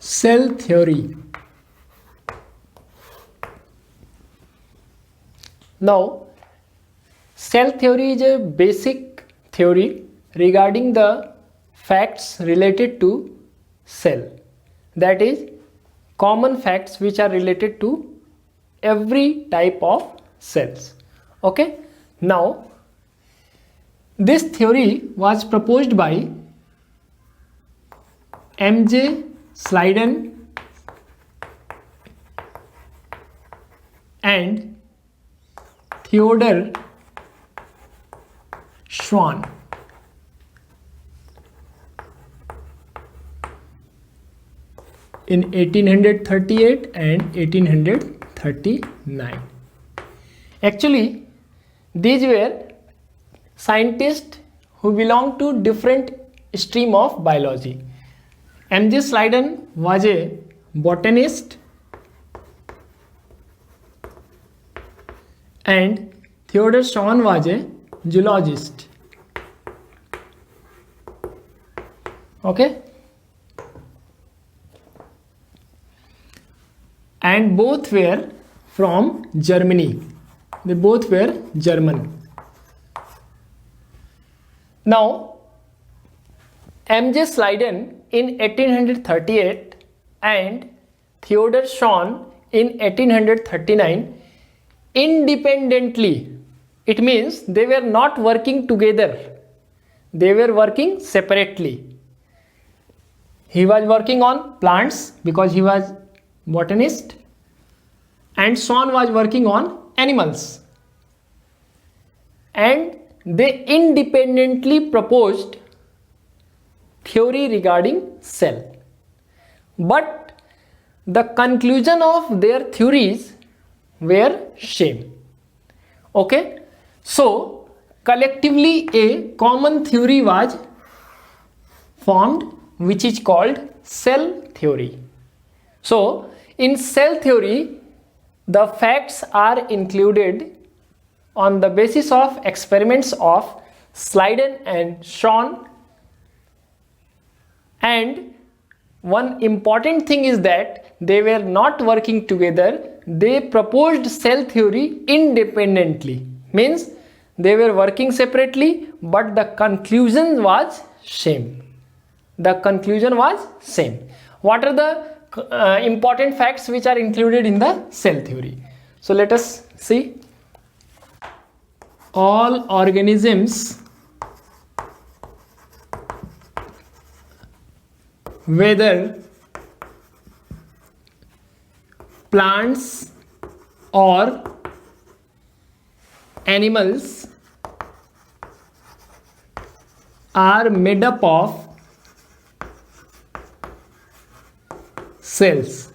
Cell theory. Now, cell theory is a basic theory regarding the facts related to cell. That is, common facts which are related to every type of cells. Okay. Now, this theory was proposed by M.J. Sliden and Theodor Schwann. In 1838 and 1839. Actually, these were scientists who belonged to different stream of biology. M.J. Sliden was a botanist and Theodor Schwann was a zoologist. Okay. And both were from Germany. They both were German. Now, M.J. Sliden in 1838 and Theodor Schwann in 1839 independently. It means they were not working together. They were working separately. He was working on plants because he was botanist, and Schwann was working on animals, and they independently proposed theory regarding cell, but the conclusion of their theories were same. Okay, so collectively a common theory was formed which is called cell theory. So in cell theory, the facts are included on the basis of experiments of Sliden and Schwann. And one important thing is that they were not working together. They proposed cell theory independently. Means they were working separately, but the conclusion was same. The conclusion was same. What are the important facts which are included in the cell theory? So let us see. All organisms, whether plants or animals, are made up of cells.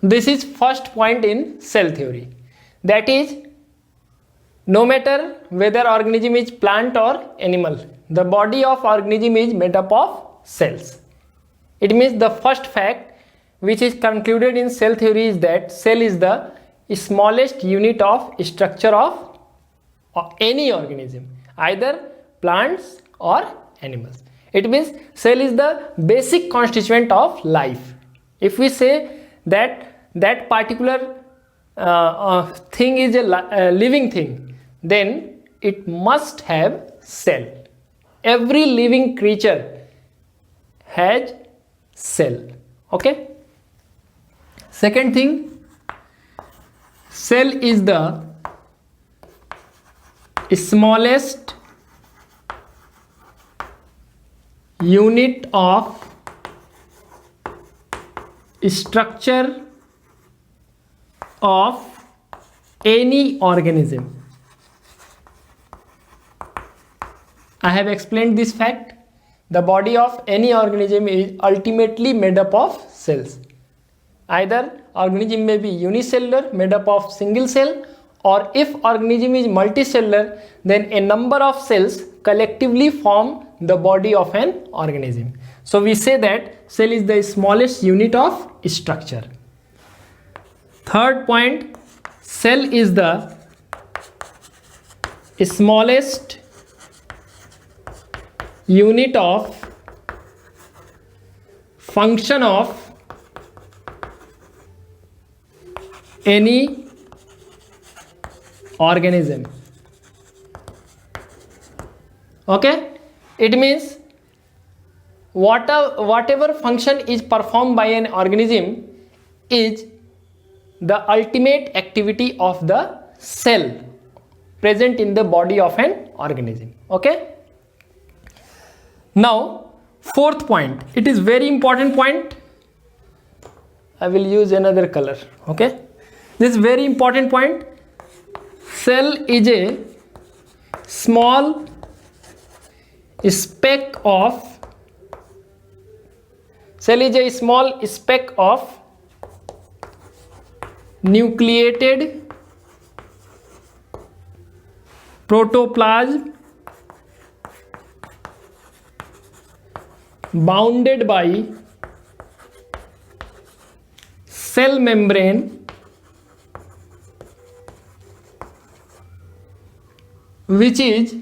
This is first point in cell theory. That is, no matter whether organism is plant or animal, the body of organism is made up of cells. It means the first fact which is concluded in cell theory is that cell is the smallest unit of structure of any organism, either plants or animals. It means cell is the basic constituent of life. If we say that that particular thing is a living thing, then it must have cell. Every living creature has cell. Okay. Second thing, cell is the smallest unit of structure of any organism. I have explained this fact. The body of any organism is ultimately made up of cells. Either organism may be unicellular, made up of single cell, or if organism is multicellular, then a number of cells collectively form the body of an organism. So we say that cell is the smallest unit of structure. Third point, cell is the smallest unit of function of any organism. Okay, it means whatever function is performed by an organism is the ultimate activity of the cell present in the body of an organism. Okay, now fourth point, it is very important point. I will use another color. Okay, this is very important point. Cell is a small speck of nucleated protoplasm bounded by cell membrane which is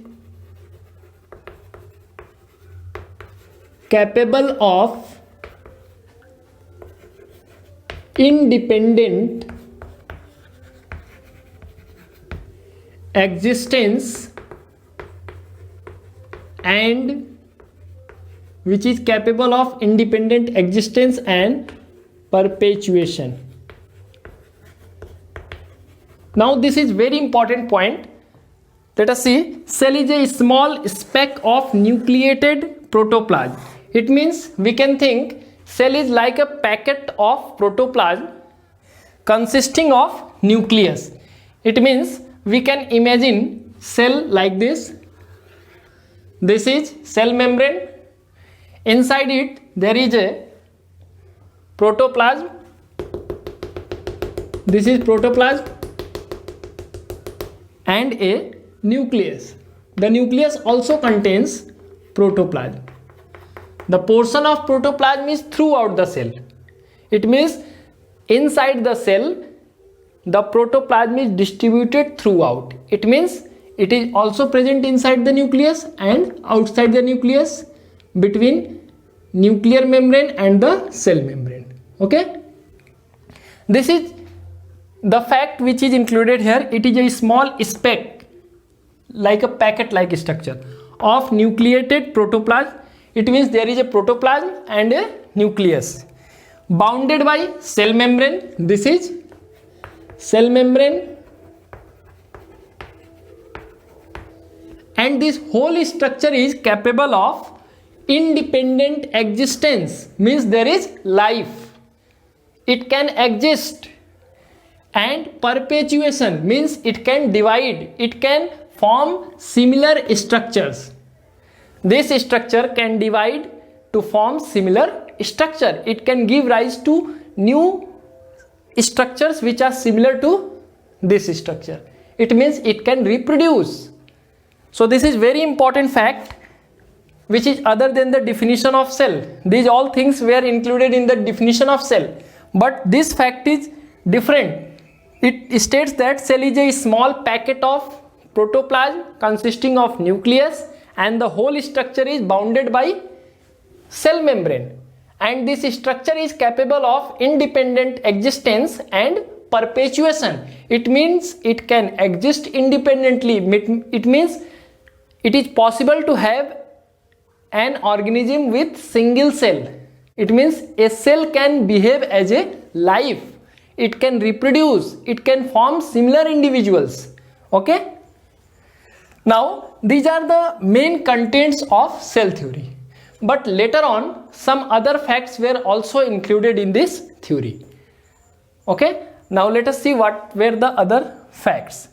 capable of independent existence and perpetuation. Now this is very important point. Let us see. Cell is a small speck of nucleated protoplasm. It means we can think cell is like a packet of protoplasm consisting of nucleus. It means we can imagine cell like this. This is cell membrane. Inside it there is a protoplasm. This is protoplasm and a nucleus. The nucleus also contains protoplasm. The portion of protoplasm is throughout the cell. It means inside the cell the protoplasm is distributed throughout. It means it is also present inside the nucleus and outside the nucleus, between nuclear membrane and the cell membrane. Okay, this is the fact which is included here. It is a small speck like a packet like structure of nucleated protoplasm. It means there is a protoplasm and a nucleus bounded by cell membrane. This is cell membrane, and this whole structure is capable of independent existence, means there is life, it can exist, and perpetuation means it can divide, it can form similar structures. This structure can divide to form similar structure. It can give rise to new structures which are similar to this structure. It means it can reproduce. So this is very important fact which is other than the definition of cell. These all things were included in the definition of cell, but this fact is different. It states that cell is a small packet of protoplasm consisting of nucleus and the whole structure is bounded by cell membrane, and this structure is capable of independent existence and perpetuation. It means it can exist independently. It means it is possible to have an organism with single cell. It means a cell can behave as a life, it can reproduce, it can form similar individuals. Okay, now these are the main contents of cell theory, but later on some other facts were also included in this theory. Okay, now let us see what were the other facts.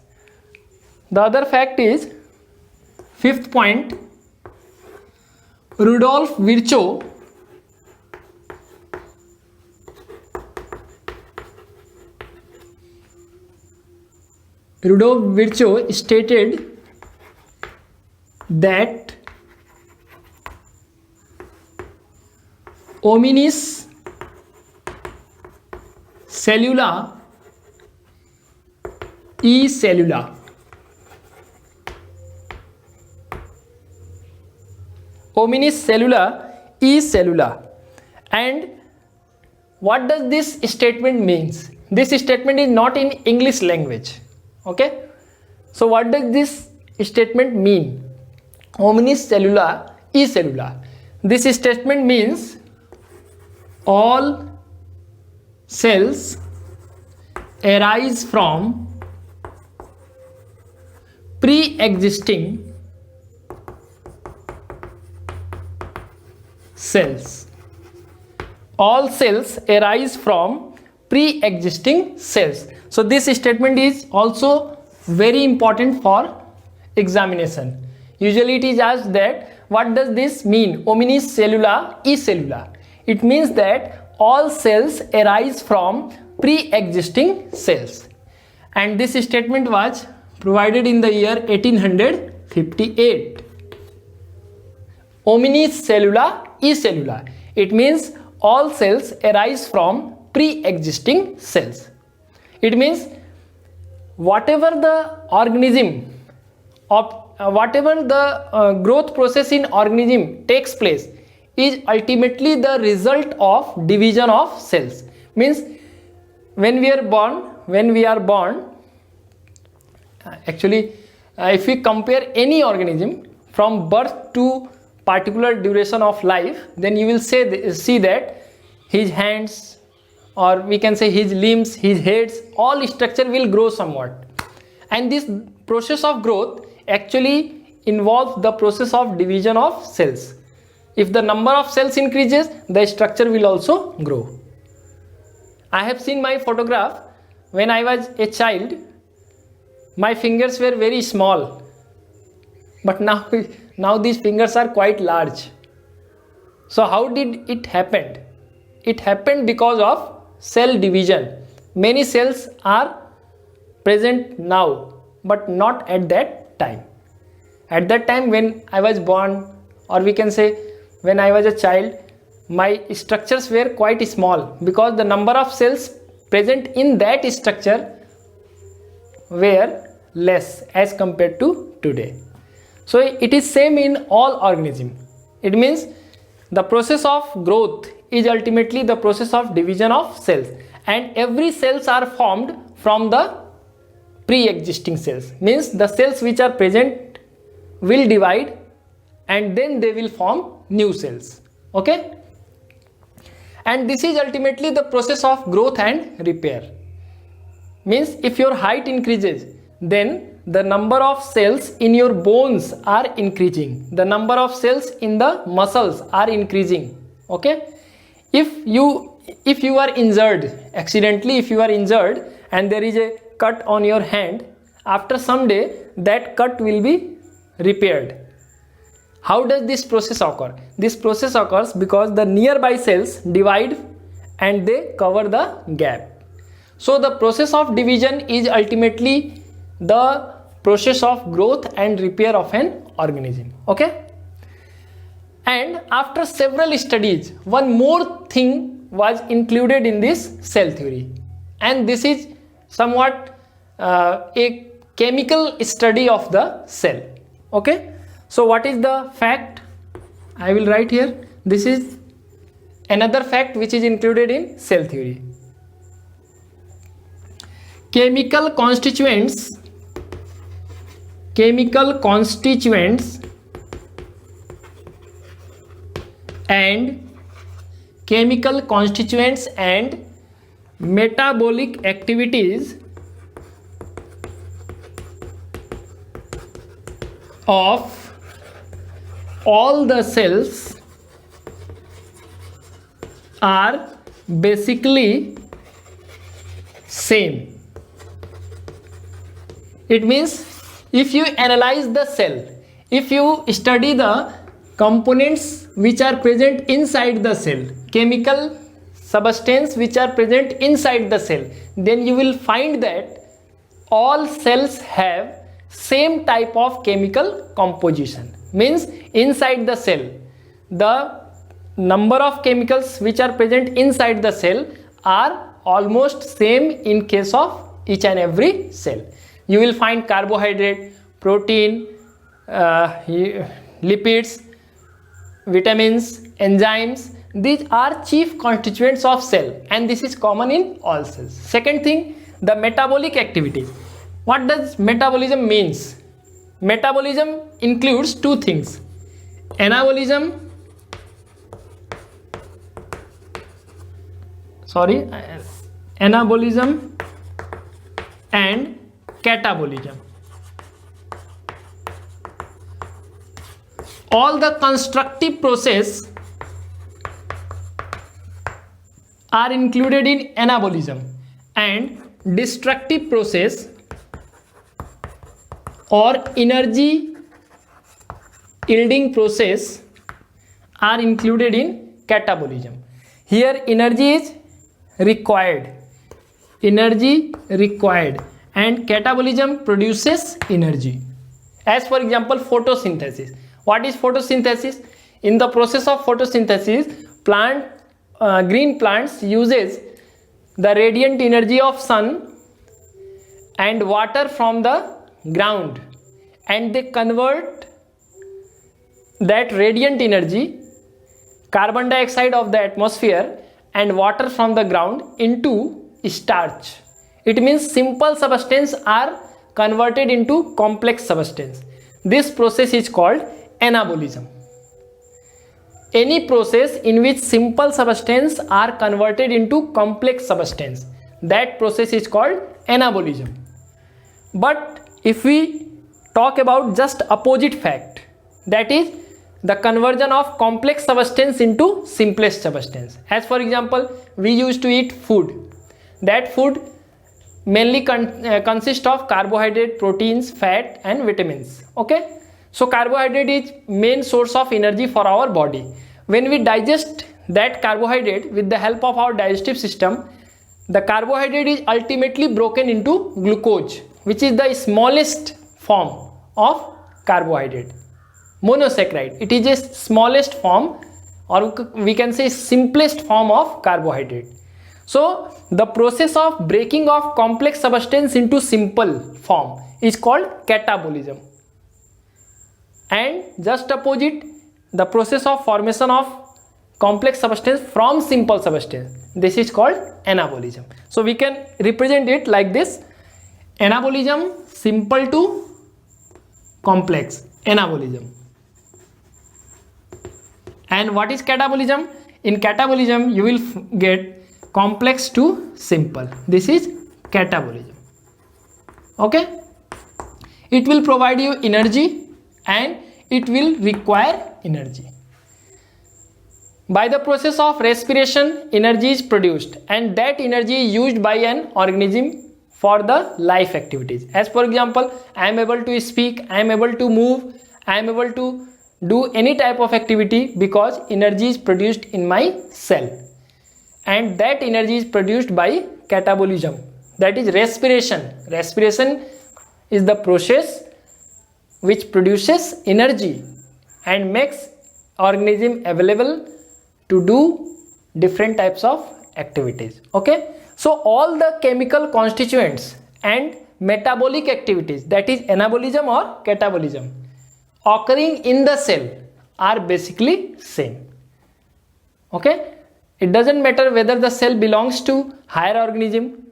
The other fact is, fifth point, Rudolf Virchow stated that hominis cellula e cellula. Hominis cellula e cellula, and what does this statement means? This statement is not in English language. Okay, so what does this statement mean? Omnis cellula e cellula. This statement means all cells arise from pre-existing cells. All cells arise from pre-existing cells. So this statement is also very important for examination. Usually it is asked that what does this mean? Omnis cellula e cellula. It means that all cells arise from pre-existing cells. And this statement was provided in the year 1858. Omnis cellula e cellula. It means all cells arise from pre-existing cells. It means whatever the organism of whatever the growth process in organism takes place is ultimately the result of division of cells. Means when we are born, actually if we compare any organism from birth to particular duration of life, then you will see that his hands, or we can say his limbs, his heads, all structure will grow somewhat. And this process of growth actually involves the process of division of cells. If the number of cells increases, the structure will also grow. I have seen my photograph when I was a child. My fingers were very small, but now these fingers are quite large. So how did it happen? It happened because of cell division. Many cells are present now, but not at that time. At that time when I was born, or we can say when I was a child, my structures were quite small because the number of cells present in that structure were less as compared to today. So it is same in all organisms. It means the process of growth is ultimately the process of division of cells, and every cells are formed from the pre-existing cells. Means the cells which are present will divide and then they will form new cells. Okay, and this is ultimately the process of growth and repair. Means if your height increases, then the number of cells in your bones are increasing, the number of cells in the muscles are increasing. Okay, if you are injured accidentally, if you are injured and there is a cut on your hand, after some day that cut will be repaired. How does this process occur? This process occurs because the nearby cells divide and they cover the gap. So the process of division is ultimately the process of growth and repair of an organism. Okay, and after several studies, one more thing was included in this cell theory, and this is somewhat a chemical study of the cell. Okay, so what is the fact? I will write here. This is another fact which is included in cell theory. Chemical constituents and metabolic activities of all the cells are basically same. It means if you analyze the cell, if you study the components which are present inside the cell, chemical substance which are present inside the cell, then you will find that all cells have same type of chemical composition. Means inside the cell, the number of chemicals which are present inside the cell are almost same in case of each and every cell. You will find carbohydrate, protein, lipids, vitamins, enzymes, these are chief constituents of cell, and this is common in all cells. Second thing, the metabolic activities. What does metabolism means? Metabolism includes two things: anabolism, anabolism and catabolism. All the constructive process are included in anabolism, and destructive process or energy yielding process are included in catabolism. Here energy is required, and catabolism produces energy. As for example, photosynthesis. What is photosynthesis? In the process of photosynthesis, green plants uses the radiant energy of sun and water from the ground, and they convert that radiant energy, carbon dioxide of the atmosphere and water from the ground, into starch. It means simple substance are converted into complex substance. This process is called anabolism. Any process in which simple substance are converted into complex substance, that process is called anabolism. But if we talk about just opposite fact, that is the conversion of complex substance into simplest substance. As for example, we used to eat food. That food mainly consists of carbohydrate, proteins, fat and vitamins. Okay, so carbohydrate is main source of energy for our body. When we digest that carbohydrate with the help of our digestive system, the carbohydrate is ultimately broken into glucose, which is the smallest form of carbohydrate. Monosaccharide, it is a smallest form, or we can say simplest form of carbohydrate. So the process of breaking of complex substance into simple form is called catabolism, and just opposite, the process of formation of complex substance from simple substance, this is called anabolism. So we can represent it like this: anabolism, simple to complex, anabolism. And what is catabolism? In catabolism you will get complex to simple. This is catabolism. Okay, it will provide you energy and it will require energy. By the process of respiration, energy is produced, and that energy is used by an organism for the life activities. As for example, I am able to speak, I am able to move, I am able to do any type of activity because energy is produced in my cell, and that energy is produced by catabolism, that is respiration. Respiration is the process which produces energy and makes organism available to do different types of activities. Okay, so all the chemical constituents and metabolic activities, that is anabolism or catabolism, occurring in the cell are basically same. Okay, it doesn't matter whether the cell belongs to higher organism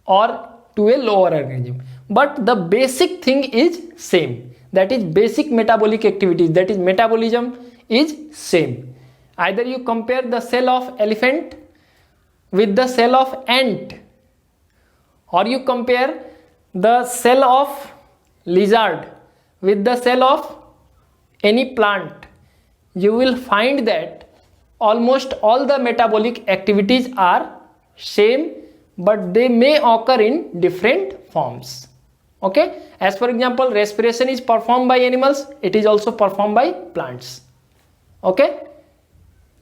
or to a lower organism, but the basic thing is same, that is basic metabolic activities, that is metabolism is same. Either you compare the cell of elephant with the cell of ant, or you compare the cell of lizard with the cell of any plant, you will find that almost all the metabolic activities are same, but they may occur in different forms. Okay, as for example, respiration is performed by animals, it is also performed by plants. Okay,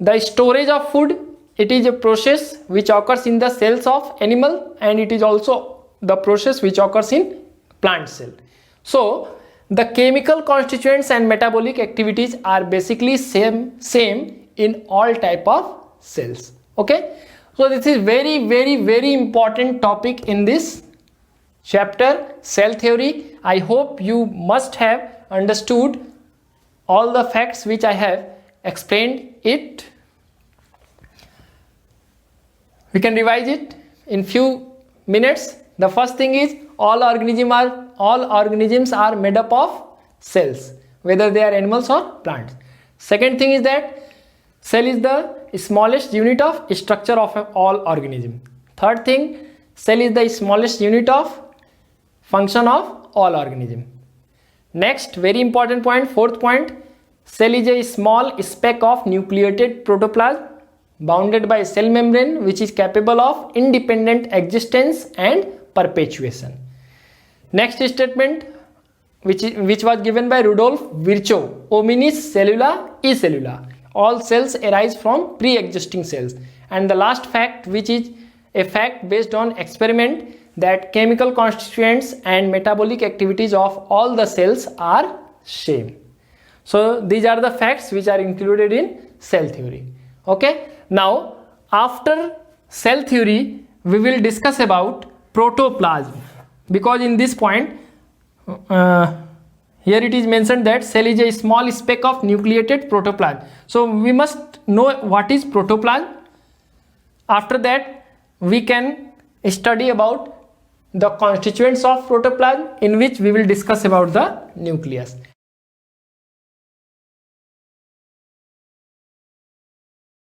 the storage of food, it is a process which occurs in the cells of animal, and it is also the process which occurs in plant cell. So the chemical constituents and metabolic activities are basically same in all type of cells. Okay, so this is very important topic in this chapter, cell theory. I hope you must have understood all the facts which I have explained it. We can revise it in few minutes. The first thing is all organisms are made up of cells, whether they are animals or plants. Second thing is that cell is the smallest unit of structure of all organism. Third thing, cell is the smallest unit of function of all organism. Next, very important point, fourth point, cell is a small speck of nucleated protoplasm bounded by a cell membrane which is capable of independent existence and perpetuation. Next statement, which was given by Rudolf Virchow, hominis cellula e cellula. All cells arise from pre-existing cells. And the last fact, which is a fact based on experiment, that chemical constituents and metabolic activities of all the cells are same. So these are the facts which are included in cell theory. Okay. Now after cell theory we will discuss about protoplasm, because in this point here it is mentioned that cell is a small speck of nucleated protoplasm. So we must know what is protoplasm. After that we can study about the constituents of protoplasm, in which we will discuss about the nucleus.